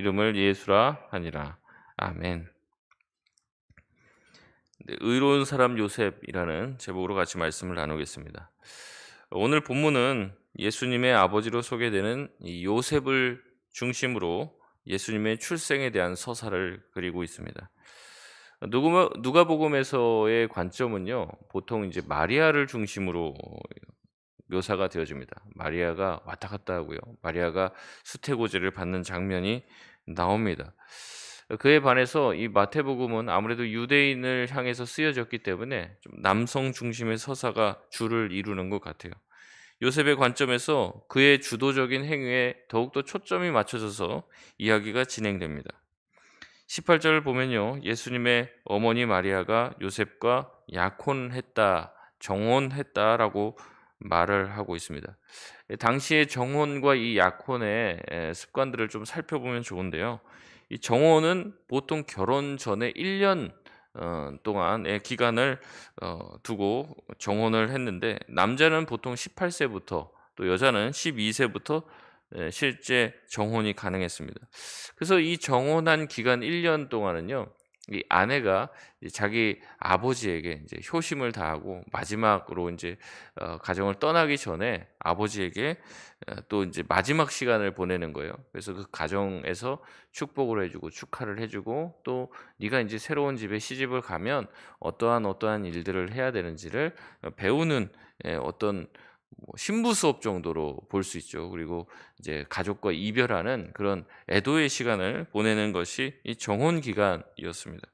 이름을 예수라 하니라. 아멘. 네, 의로운 사람 요셉이라는 제목으로 같이 말씀을 나누겠습니다. 오늘 본문은 예수님의 아버지로 소개되는 이 요셉을 중심으로 예수님의 출생에 대한 서사를 그리고 있습니다. 누가복음에서의 관점은요, 보통 이제 마리아를 중심으로 묘사가 되어집니다. 마리아가 왔다 갔다 하고요. 마리아가 수태고지를 받는 장면이 나옵니다. 그에 반해서 이 마태복음은 아무래도 유대인을 향해서 쓰여졌기 때문에 좀 남성 중심의 서사가 주를 이루는 것 같아요. 요셉의 관점에서 그의 주도적인 행위에 더욱더 초점이 맞춰져서 이야기가 진행됩니다. 18절을 보면요. 예수님의 어머니 마리아가 요셉과 약혼했다, 정혼했다라고 말을 하고 있습니다. 당시의 정혼과 이 약혼의 습관들을 좀 살펴보면 좋은데요. 이 정혼은 보통 결혼 전에 1년 동안의 기간을 두고 정혼을 했는데, 남자는 보통 18세부터 또 여자는 12세부터 실제 정혼이 가능했습니다. 그래서 이 정혼한 기간 1년 동안은요, 이 아내가 이제 자기 아버지에게 이제 효심을 다하고 마지막으로 이제 가정을 떠나기 전에 아버지에게 또 이제 마지막 시간을 보내는 거예요. 그래서 그 가정에서 축복을 해 주고 축하를 해 주고, 또 네가 인제 새로운 집에 시집을 가면 어떠한 일들을 해야 되는지를 배우는 어떤 뭐 신부 수업 정도로 볼 수 있죠. 그리고 이제 가족과 이별하는 그런 애도의 시간을 보내는 것이 이 정혼 기간이었습니다.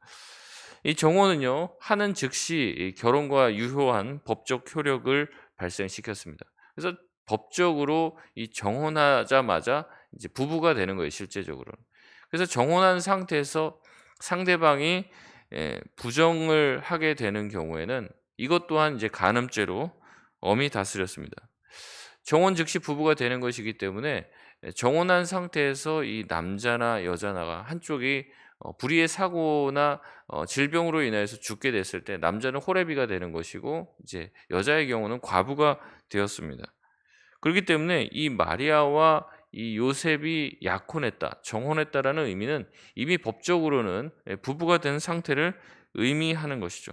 이 정혼은요, 하는 즉시 이 결혼과 유효한 법적 효력을 발생시켰습니다. 그래서 법적으로 이 정혼하자마자 이제 부부가 되는 거예요, 실제적으로는. 그래서 정혼한 상태에서 상대방이 부정을 하게 되는 경우에는 이것 또한 이제 간음죄로 엄히 다스렸습니다. 정혼 즉시 부부가 되는 것이기 때문에 정혼한 상태에서 이 남자나 여자나가 한쪽이 불의의 사고나 질병으로 인해서 죽게 됐을 때 남자는 호레비가 되는 것이고, 이제 여자의 경우는 과부가 되었습니다. 그렇기 때문에 이 마리아와 이 요셉이 약혼했다, 정혼했다라는 의미는 이미 법적으로는 부부가 된 상태를 의미하는 것이죠.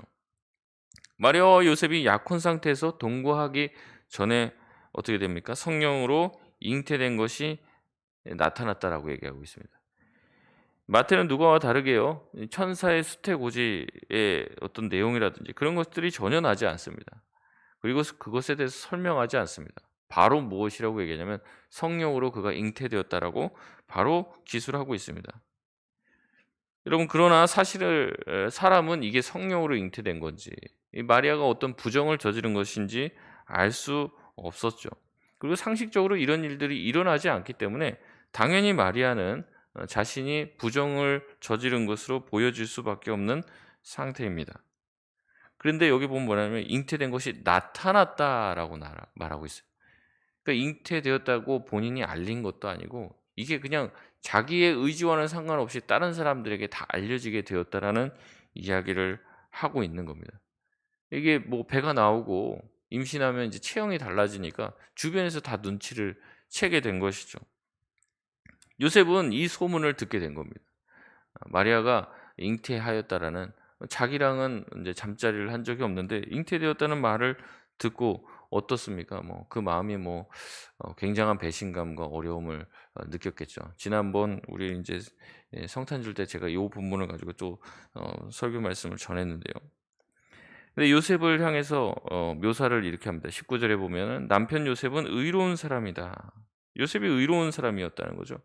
마리아와 요셉이 약혼 상태에서 동거하기 전에 어떻게 됩니까? 성령으로 잉태된 것이 나타났다라고 얘기하고 있습니다. 마태는 누가와 다르게요, 이 천사의 수태고지의 어떤 내용이라든지 그런 것들이 전혀 나지 않습니다. 그리고 그것에 대해서 설명하지 않습니다. 바로 무엇이라고 얘기하냐면 성령으로 그가 잉태되었다라고 바로 기술하고 있습니다. 여러분, 그러나 사실을 사람은 이게 성령으로 잉태된 건지 이 마리아가 어떤 부정을 저지른 것인지 알 수 없었죠. 그리고 상식적으로 이런 일들이 일어나지 않기 때문에 당연히 마리아는 자신이 부정을 저지른 것으로 보여질 수밖에 없는 상태입니다. 그런데 여기 보면 뭐냐면 잉태된 것이 나타났다라고 말하고 있어요. 그러니까 잉태되었다고 본인이 알린 것도 아니고 이게 그냥 자기의 의지와는 상관없이 다른 사람들에게 다 알려지게 되었다라는 이야기를 하고 있는 겁니다. 이게 뭐 배가 나오고 임신하면 이제 체형이 달라지니까 주변에서 다 눈치를 채게 된 것이죠. 요셉은 이 소문을 듣게 된 겁니다. 마리아가 잉태하였다라는, 자기랑은 이제 잠자리를 한 적이 없는데 잉태되었다는 말을 듣고 어떻습니까? 뭐 그 마음이 뭐 굉장한 배신감과 어려움을 느꼈겠죠. 지난번 우리 인제 성탄절 때 제가 요 본문을 가지고 또 설교 말씀을 전했는데요. 근데 요셉을 향해서 묘사를 이렇게 합니다. 19 절에 보면은 "남편 요셉은 의로운 사람이다." 요셉이 의로운 사람이었다는 거죠.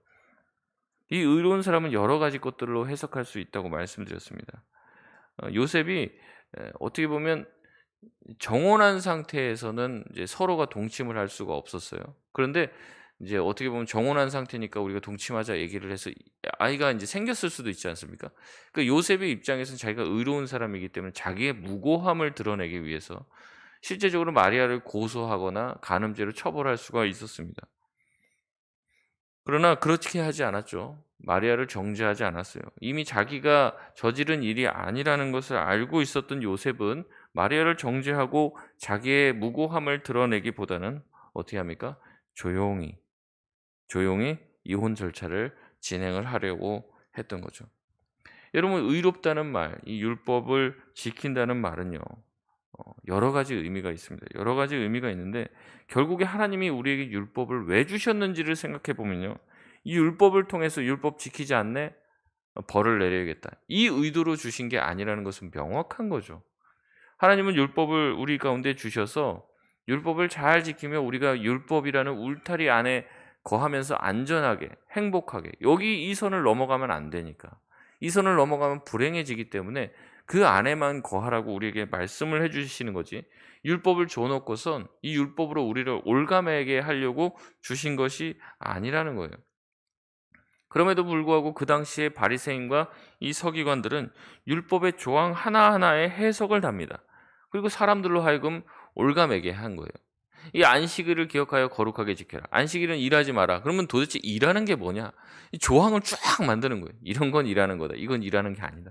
이 의로운 사람은 여러 가지 것들로 해석할 수 있다고 말씀드렸습니다. 요셉이 어떻게 보면 정혼한 상태에서는 이제 서로가 동침을 할 수가 없었어요. 그런데 이제 어떻게 보면 정혼한 상태니까 우리가 동침하자 얘기를 해서 아이가 인제 생겼을 수도 있지 않습니까? 그 요셉의 입장에서는 자기가 의로운 사람이기 때문에 자기의 무고함을 드러내기 위해서 실제적으로 마리아를 고소하거나 간음죄로 처벌할 수가 있었습니다. 그러나 그렇게 하지 않았죠. 마리아를 정죄하지 않았어요. 이미 자기가 저지른 일이 아니라는 것을 알고 있었던 요셉은 마리아를 정죄하고 자기의 무고함을 드러내기보다는 어떻게 합니까? 조용히 이혼 절차를 진행을 하려고 했던 거죠. 여러분 의롭다는 말, 이 율법을 지킨다는 말은요. 여러 가지 의미가 있습니다. 여러 가지 의미가 있는데 결국에 하나님이 우리에게 율법을 왜 주셨는지를 생각해 보면요. 이 율법을 통해서 율법 지키지 않네? 벌을 내려야겠다. 이 의도로 주신 게 아니라는 것은 명확한 거죠. 하나님은 율법을 우리 가운데 주셔서 율법을 잘 지키며 우리가 율법이라는 울타리 안에 거하면서 안전하게 행복하게 여기 이 선을 넘어가면 안 되니까 이 선을 넘어가면 불행해지기 때문에 그 안에만 거하라고 우리에게 말씀을 해 주시는 거지 율법을 줘 놓고선 이 율법으로 우리를 올가매게 하려고 주신 것이 아니라는 거예요. 그럼에도 불구하고 그 당시에 바리새인과 이 서기관들은 율법의 조항 하나하나에 해석을 답니다. 그리고 사람들로 하여금 올가매게 한 거예요. 이 안식일을 기억하여 거룩하게 지켜라. 안식일은 일하지 마라. 그러면 도대체 일하는 게 뭐냐? 이 조항을 쫙 만드는 거예요. 이런 건 일하는 거다. 이건 일하는 게 아니다.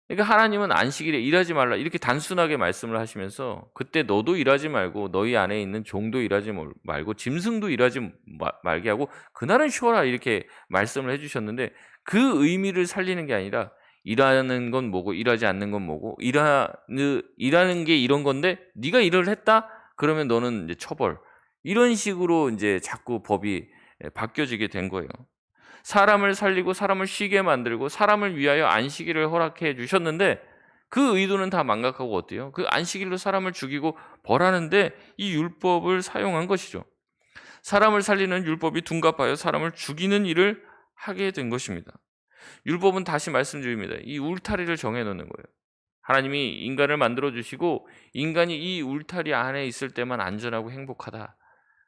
그러니까 하나님은 안식일에 일하지 말라 이렇게 단순하게 말씀을 하시면서 그때 너도 일하지 말고 너희 안에 있는 종도 일하지 말고 짐승도 일하지 말게 하고 그날은 쉬어라 이렇게 말씀을 해 주셨는데 그 의미를 살리는 게 아니라 일하는 건 뭐고 일하지 않는 건 뭐고 일하는 게 이런 건데 네가 일을 했다? 그러면 너는 이제 처벌. 이런 식으로 이제 자꾸 법이 바뀌어지게 된 거예요. 사람을 살리고 사람을 쉬게 만들고 사람을 위하여 안식일을 허락해 주셨는데 그 의도는 다 망각하고 어때요? 그 안식일로 사람을 죽이고 벌하는데 이 율법을 사용한 것이죠. 사람을 살리는 율법이 둔갑하여 사람을 죽이는 일을 하게 된 것입니다. 율법은 다시 말씀드립니다. 이 울타리를 정해 놓는 거예요. 하나님이 인간을 만들어 주시고 인간이 이 울타리 안에 있을 때만 안전하고 행복하다.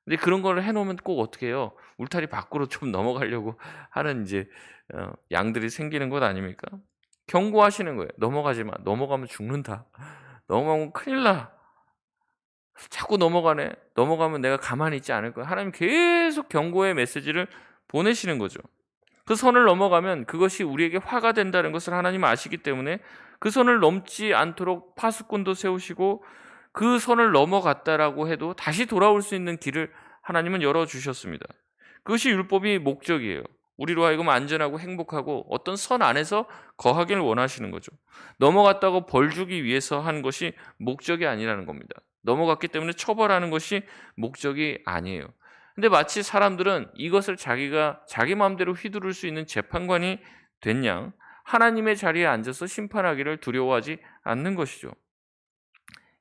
근데 그런 걸 해 놓으면 꼭 어떻게 해요? 울타리 밖으로 좀 넘어가려고 하는 이제 양들이 생기는 것 아닙니까? 경고하시는 거예요. "넘어가지 마. 넘어가면 죽는다. 넘어가면 큰일 나. 자꾸 넘어가네. 넘어가면 내가 가만히 있지 않을 거야." 하나님 계속 경고의 메시지를 보내시는 거죠. 그 선을 넘어가면 그것이 우리에게 화가 된다는 것을 하나님은 아시기 때문에 그 선을 넘지 않도록 파수꾼도 세우시고 그 선을 넘어갔다라고 해도 다시 돌아올 수 있는 길을 하나님은 열어 주셨습니다. 그것이 율법의 목적이에요. 우리로 하여금 안전하고 행복하고 어떤 선 안에서 거하기를 원하시는 거죠. 넘어갔다고 벌 주기 위해서 한 것이 목적이 아니라는 겁니다. 넘어갔기 때문에 처벌하는 것이 목적이 아니에요. 근데 마치 사람들은 이것을 자기가 자기 마음대로 휘두를 수 있는 재판관이 된 양 하나님의 자리에 앉아서 심판하기를 두려워하지 않는 것이죠.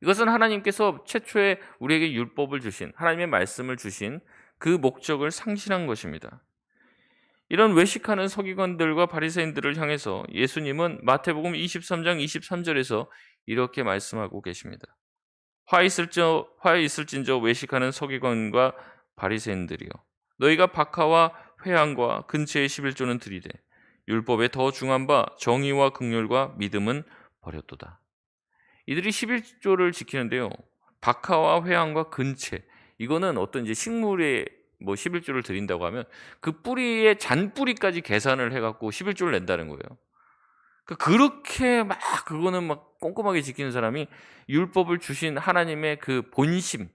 이것은 하나님께서 최초에 우리에게 율법을 주신 하나님의 말씀을 주신 그 목적을 상실한 것입니다. 이런 외식하는 서기관들과 바리새인들을 향해서 예수님은 마태복음 23장 23절에서 이렇게 말씀하고 계십니다. 화 있을진저 외식하는 서기관과 바리새인들이여 너희가 박하와 회항과 근처의 11조는 들이되 율법에 더 중한 바 정의와 긍휼과 믿음은 버렸도다. 이들이 11조를 지키는데요. 박하와 회항과 근체 이거는 어떤 이제 식물에 뭐 11조를 드린다고 하면 그 뿌리의 잔뿌리까지 계산을 해 갖고 11조를 낸다는 거예요. 그렇게 막 그거는 막 꼼꼼하게 지키는 사람이 율법을 주신 하나님의 그 본심,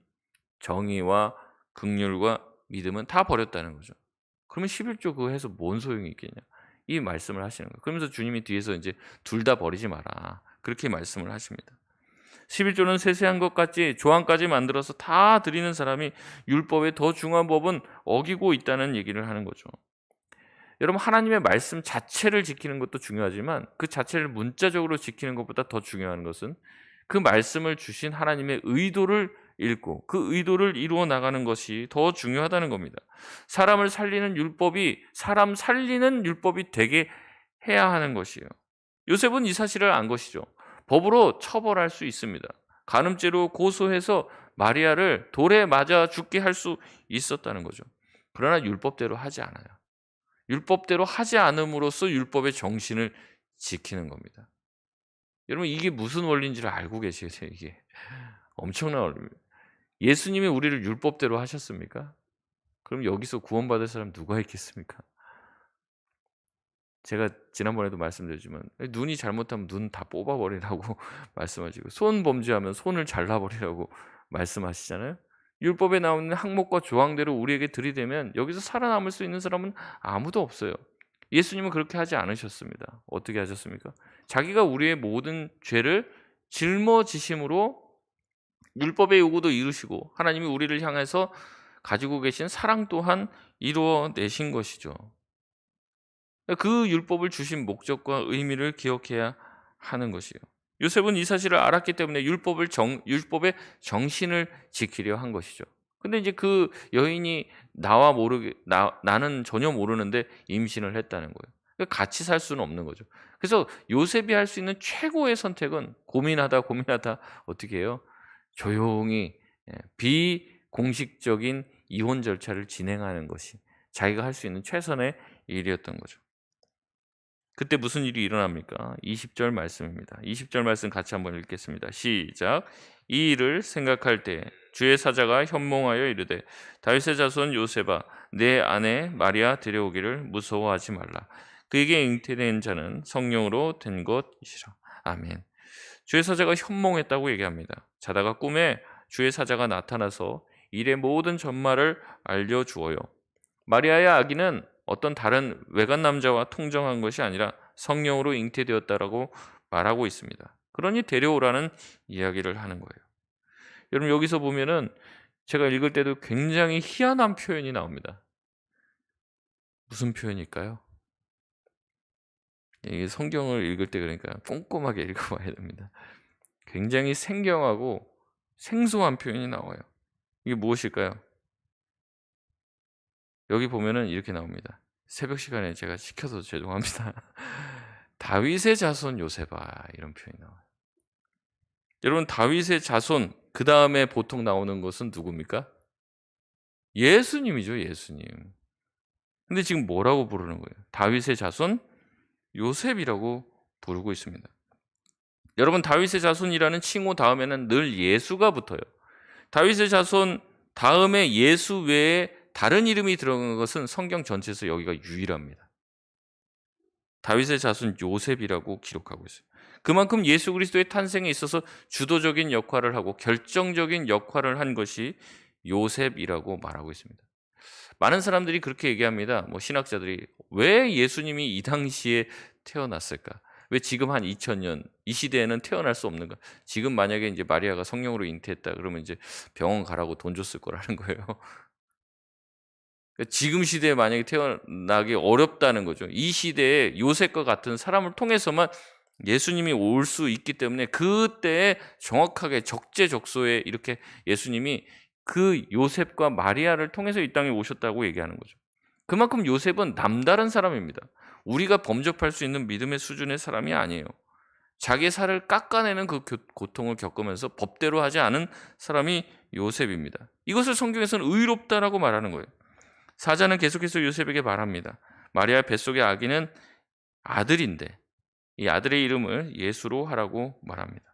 정의와 긍휼과 믿음은 다 버렸다는 거죠. 그러면 11조 그거 해서 뭔 소용이 있겠냐. 이 말씀을 하시는 거예요. 그러면서 주님이 뒤에서 이제 둘 다 버리지 마라. 그렇게 말씀을 하십니다. 11조는 세세한 것 같이 조항까지 만들어서 다 드리는 사람이 율법의 더 중요한 법은 어기고 있다는 얘기를 하는 거죠. 여러분 하나님의 말씀 자체를 지키는 것도 중요하지만 그 자체를 문자적으로 지키는 것보다 더 중요한 것은 그 말씀을 주신 하나님의 의도를 읽고 그 의도를 이루어 나가는 것이 더 중요하다는 겁니다. 사람을 살리는 율법이 사람 살리는 율법이 되게 해야 하는 것이에요. 요셉은 이 사실을 안 것이죠. 법으로 처벌할 수 있습니다. 간음죄로 고소해서 마리아를 돌에 맞아 죽게 할 수 있었다는 거죠. 그러나 율법대로 하지 않아요. 율법대로 하지 않음으로써 율법의 정신을 지키는 겁니다. 여러분 이게 무슨 원리인지를 알고 계시겠어요? 이게 엄청난 원리입니다. 예수님이 우리를 율법대로 하셨습니까? 그럼 여기서 구원받을 사람 누가 있겠습니까? 제가 지난번에도 말씀드렸지만 눈이 잘못하면 눈 다 뽑아버리라고 말씀하시고 손 범죄하면 손을 잘라버리라고 말씀하시잖아요. 율법에 나오는 항목과 조항대로 우리에게 들이대면 여기서 살아남을 수 있는 사람은 아무도 없어요. 예수님은 그렇게 하지 않으셨습니다. 어떻게 하셨습니까? 자기가 우리의 모든 죄를 짊어지심으로 율법의 요구도 이루시고 하나님이 우리를 향해서 가지고 계신 사랑 또한 이루어내신 것이죠. 그 율법을 주신 목적과 의미를 기억해야 하는 것이에요. 요셉은 이 사실을 알았기 때문에 율법의 정신을 지키려 한 것이죠. 근데 이제 그 여인이 나는 전혀 모르는데 임신을 했다는 거예요. 그러니까 같이 살 수는 없는 거죠. 그래서 요셉이 할 수 있는 최고의 선택은 고민하다 어떻게 해요? 조용히 비공식적인 이혼 절차를 진행하는 것이 자기가 할 수 있는 최선의 일이었던 거죠. 그때 무슨 일이 일어납니까? 20절 말씀입니다. 20절 말씀 같이 한번 읽겠습니다. 시작. 이 일을 생각할 때 주의 사자가 현몽하여 이르되 다윗의 자손 요셉아 내 아내 마리아 데려오기를 무서워하지 말라. 그에게 잉태된 자는 성령으로 된 것이라. 아멘. 주의 사자가 현몽했다고 얘기합니다. 자다가 꿈에 주의 사자가 나타나서 일의 모든 전말을 알려주어요. 마리아의 아기는 어떤 다른 외간 남자와 통정한 것이 아니라 성령으로 잉태되었다라고 말하고 있습니다. 그러니 데려오라는 이야기를 하는 거예요. 여러분 여기서 보면은 제가 읽을 때도 굉장히 희한한 표현이 나옵니다. 무슨 표현일까요? 이 성경을 읽을 때 그러니까 꼼꼼하게 읽어봐야 됩니다. 굉장히 생경하고 생소한 표현이 나와요. 이게 무엇일까요? 여기 보면은 이렇게 나옵니다. 새벽 시간에 제가 시켜서 죄송합니다. 다윗의 자손 요셉아 이런 표현이 나와요. 여러분 다윗의 자손 그 다음에 보통 나오는 것은 누굽니까? 예수님이죠, 예수님. 근데 지금 뭐라고 부르는 거예요? 다윗의 자손 요셉이라고 부르고 있습니다. 여러분 다윗의 자손이라는 칭호 다음에는 늘 예수가 붙어요. 다윗의 자손 다음에 예수 외에 다른 이름이 들어간 것은 성경 전체에서 여기가 유일합니다. 다윗의 자손 요셉이라고 기록하고 있어요. 그만큼 예수 그리스도의 탄생에 있어서 주도적인 역할을 하고 결정적인 역할을 한 것이 요셉이라고 말하고 있습니다. 많은 사람들이 그렇게 얘기합니다. 신학자들이 왜 예수님이 이 당시에 태어났을까? 왜 지금 한 2000년 이 시대에는 태어날 수 없는가? 지금 만약에 이제 마리아가 성령으로 잉태했다 그러면 이제 병원 가라고 돈 줬을 거라는 거예요. 지금 시대에 만약에 태어나기 어렵다는 거죠. 이 시대에 요셉과 같은 사람을 통해서만 예수님이 올 수 있기 때문에 그때에 정확하게 적재적소에 이렇게 예수님이 그 요셉과 마리아를 통해서 이 땅에 오셨다고 얘기하는 거죠. 그만큼 요셉은 남다른 사람입니다. 우리가 범접할 수 있는 믿음의 수준의 사람이 아니에요. 자기 살을 깎아내는 그 고통을 겪으면서 법대로 하지 않은 사람이 요셉입니다. 이것을 성경에서는 의롭다라고 말하는 거예요. 사자는 계속해서 요셉에게 말합니다. 마리아 뱃속의 아기는 아들인데 이 아들의 이름을 예수로 하라고 말합니다.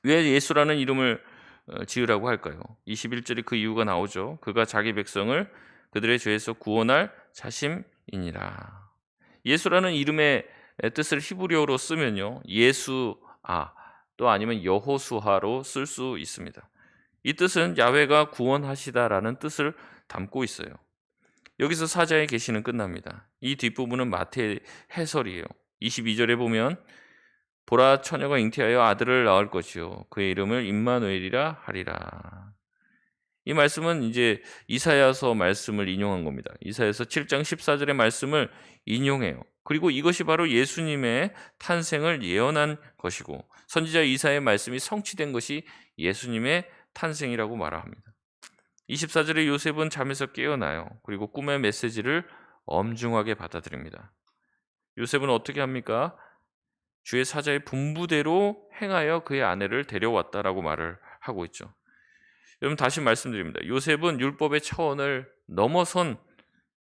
왜 예수라는 이름을 지으라고 할까요? 21절에 그 이유가 나오죠. 그가 자기 백성을 그들의 죄에서 구원할 자심이니라. 예수라는 이름의 뜻을 히브리어로 쓰면요. 예수아 또 아니면 여호수아로 쓸 수 있습니다. 이 뜻은 야훼가 구원하시다라는 뜻을 담고 있어요. 여기서 사자의 계시는 끝납니다. 이 뒷부분은 마태의 해설이에요. 22절에 보면 보라 처녀가 잉태하여 아들을 낳을 것이요 그의 이름을 임마누엘이라 하리라. 이 말씀은 이제 이사야서 말씀을 인용한 겁니다. 이사야서 7장 14절의 말씀을 인용해요. 그리고 이것이 바로 예수님의 탄생을 예언한 것이고 선지자 이사야의 말씀이 성취된 것이 예수님의 탄생이라고 말합니다. 24절에 요셉은 잠에서 깨어나요. 그리고 꿈의 메시지를 엄중하게 받아들입니다. 요셉은 어떻게 합니까? 주의 사자의 분부대로 행하여 그의 아내를 데려왔다라고 말을 하고 있죠. 여러분 다시 말씀드립니다. 요셉은 율법의 차원을 넘어선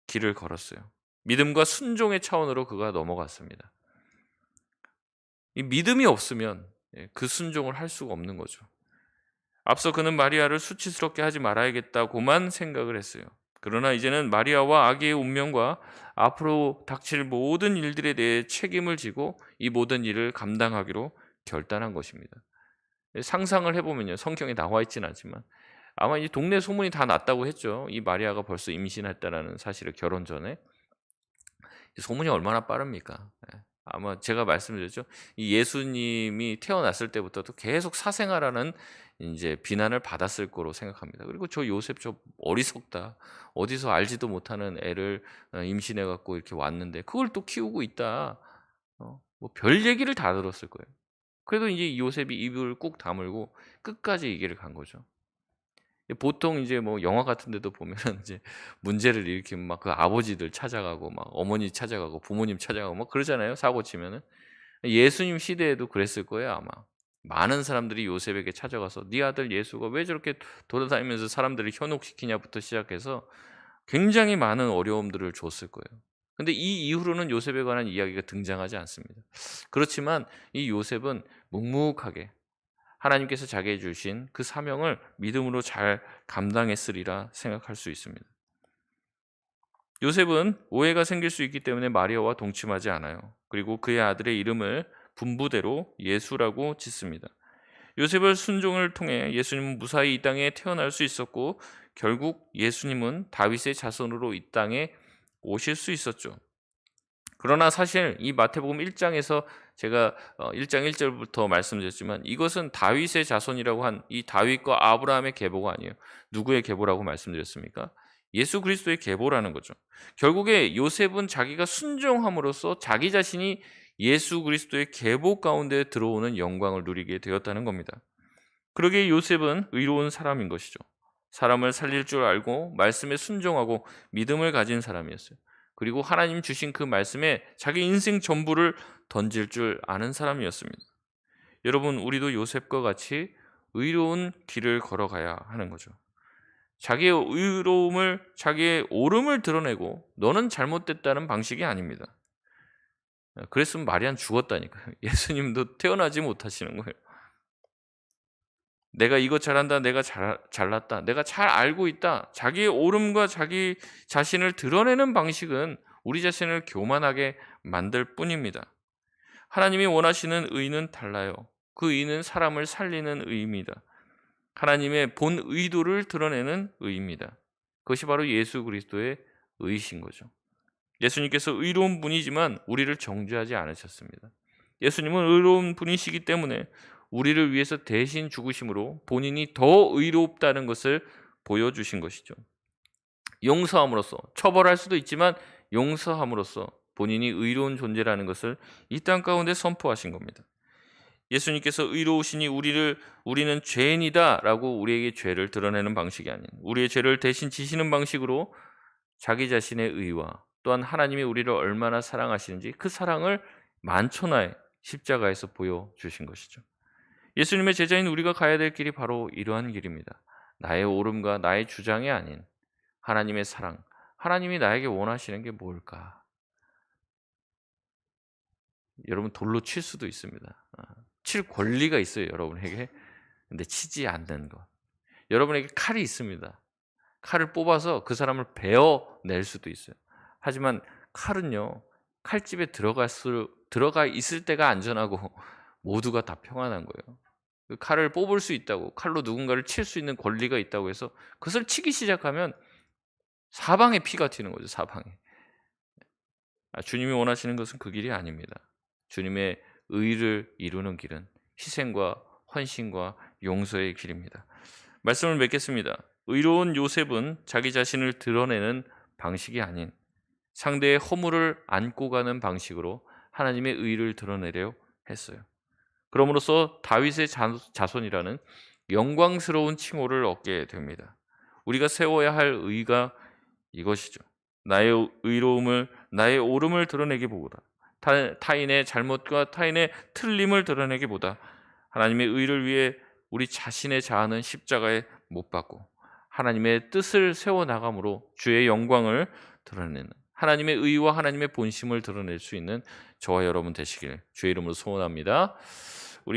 길을 걸었어요. 믿음과 순종의 차원으로 그가 넘어갔습니다. 이 믿음이 없으면 그 순종을 할 수가 없는 거죠. 앞서 그는 마리아를 수치스럽게 하지 말아야겠다고만 생각을 했어요. 그러나 이제는 마리아와 아기의 운명과 앞으로 닥칠 모든 일들에 대해 책임을 지고 이 모든 일을 감당하기로 결단한 것입니다. 상상을 해보면요. 성경에 나와 있지는 않지만 아마 이 동네 소문이 다 났다고 했죠. 이 마리아가 벌써 임신했다라는 사실을 결혼 전에. 소문이 얼마나 빠릅니까? 예. 아마 제가 말씀드렸죠. 이 예수님이 태어났을 때부터도 계속 사생아라는 인제 비난을 받았을 거로 생각합니다. 그리고 '저 요셉 저 어리석다. 어디서 알지도 못하는 애를 임신해 갖고 이렇게 왔는데 그걸 또 키우고 있다.' 뭐 별 얘기를 다 들었을 거예요. 그래도 인제 요셉이 입을 꾹 다물고 끝까지 이 길을 간 거죠. 보통 이제 뭐 영화 같은 데도 보면은 이제 문제를 일으키면 막 그 아버지들 찾아가고 막 어머니 찾아가고 부모님 찾아가고 막 그러잖아요, 사고 치면은. 예수님 시대에도 그랬을 거예요, 아마. 많은 사람들이 요셉에게 찾아가서 "네 아들 예수가 왜 저렇게 돌아다니면서 사람들을 현혹시키냐."부터 시작해서 굉장히 많은 어려움들을 줬을 거예요. 근데 이 이후로는 요셉에 관한 이야기가 등장하지 않습니다. 그렇지만 이 요셉은 묵묵하게 하나님께서 자기에게 주신 그 사명을 믿음으로 잘 감당했으리라 생각할 수 있습니다. 요셉은 오해가 생길 수 있기 때문에 마리아와 동침하지 않아요. 그리고 그의 아들의 이름을 분부대로 예수라고 짓습니다. 요셉의 순종을 통해 예수님은 무사히 이 땅에 태어날 수 있었고 결국 예수님은 다윗의 자손으로 이 땅에 오실 수 있었죠. 그러나 사실 이 마태복음 1 장에서 제가 1장 1 절부터 말씀드렸지만 이것은 다윗의 자손이라고 한 이 다윗과 아브라함의 계보가 아니에요. 누구의 계보라고 말씀드렸습니까? 예수 그리스도의 계보라는 거죠. 결국에 요셉은 자기가 순종함으로써 자기 자신이 예수 그리스도의 계보 가운데 들어오는 영광을 누리게 되었다는 겁니다. 그러기에 요셉은 의로운 사람인 것이죠. 사람을 살릴 줄 알고 말씀에 순종하고 믿음을 가진 사람이었어요. 그리고 하나님 주신 그 말씀에 자기 인생 전부를 던질 줄 아는 사람이었습니다. 여러분, 우리도 요셉과 같이 의로운 길을 걸어가야 하는 거죠. 자기의 의로움을, 자기의 옳음을 드러내고 너는 잘못됐다는 방식이 아닙니다. 그랬으면 마리아는 죽었다니까요. 예수님도 태어나지 못하시는 거예요. 내가 이것 잘한다. 내가 잘났다. 내가 잘 알고 있다. 자기의 옳음과 자기 자신을 드러내는 방식은 우리 자신을 교만하게 만들 뿐입니다. 하나님이 원하시는 의는 달라요. 그 의는 사람을 살리는 의입니다. 하나님의 본 의도를 드러내는 의입니다. 그것이 바로 예수 그리스도의 의이신 거죠. 예수님께서 의로운 분이지만 우리를 정죄하지 않으셨습니다. 예수님은 의로운 분이시기 때문에 우리를 위해서 대신 죽으심으로 본인이 더 의롭다는 것을 보여주신 것이죠. 용서함으로써, 처벌할 수도 있지만 용서함으로써 본인이 의로운 존재라는 것을 이 땅 가운데 선포하신 겁니다. 예수님께서 의로우시니 우리는 죄인이다라고 우리에게 죄를 드러내는 방식이 아닌 우리의 죄를 대신 지시는 방식으로 자기 자신의 의와 또한 하나님이 우리를 얼마나 사랑하시는지 그 사랑을 만천하에 십자가에서 보여주신 것이죠. 예수님의 제자인 우리가 가야 될 길이 바로 이러한 길입니다. 나의 옳음과 나의 주장이 아닌 하나님의 사랑, 하나님이 나에게 원하시는 게 뭘까? 여러분 돌로 칠 수도 있습니다. 칠 권리가 있어요, 여러분에게. 근데 치지 않는 것. 여러분에게 칼이 있습니다. 칼을 뽑아서 그 사람을 베어낼 수도 있어요. 하지만 칼은요, 칼집에 들어가 있을 때가 안전하고 모두가 다 평안한 거예요. 그 칼을 뽑을 수 있다고, 칼로 누군가를 칠 수 있는 권리가 있다고 해서 그것을 치기 시작하면 사방에 피가 튀는 거죠, 사방에. 주님이 원하시는 것은 그 길이 아닙니다. 주님의 의를 이루는 길은 희생과 헌신과 용서의 길입니다. 말씀을 맺겠습니다. 의로운 요셉은 자기 자신을 드러내는 방식이 아닌 상대의 허물을 안고 가는 방식으로 하나님의 의를 드러내려 했어요. 그럼으로써 다윗의 자손이라는 영광스러운 칭호를 얻게 됩니다. 우리가 세워야 할 의가 이것이죠. 나의 의로움을, 나의 옳음을 드러내기보다 타인의 잘못과 타인의 틀림을 드러내기보다 하나님의 의를 위해 우리 자신의 자아는 십자가에 못 박고 하나님의 뜻을 세워나감으로 주의 영광을 드러내는 하나님의 의와 하나님의 본심을 드러낼 수 있는 저와 여러분 되시길 주의 이름으로 소원합니다.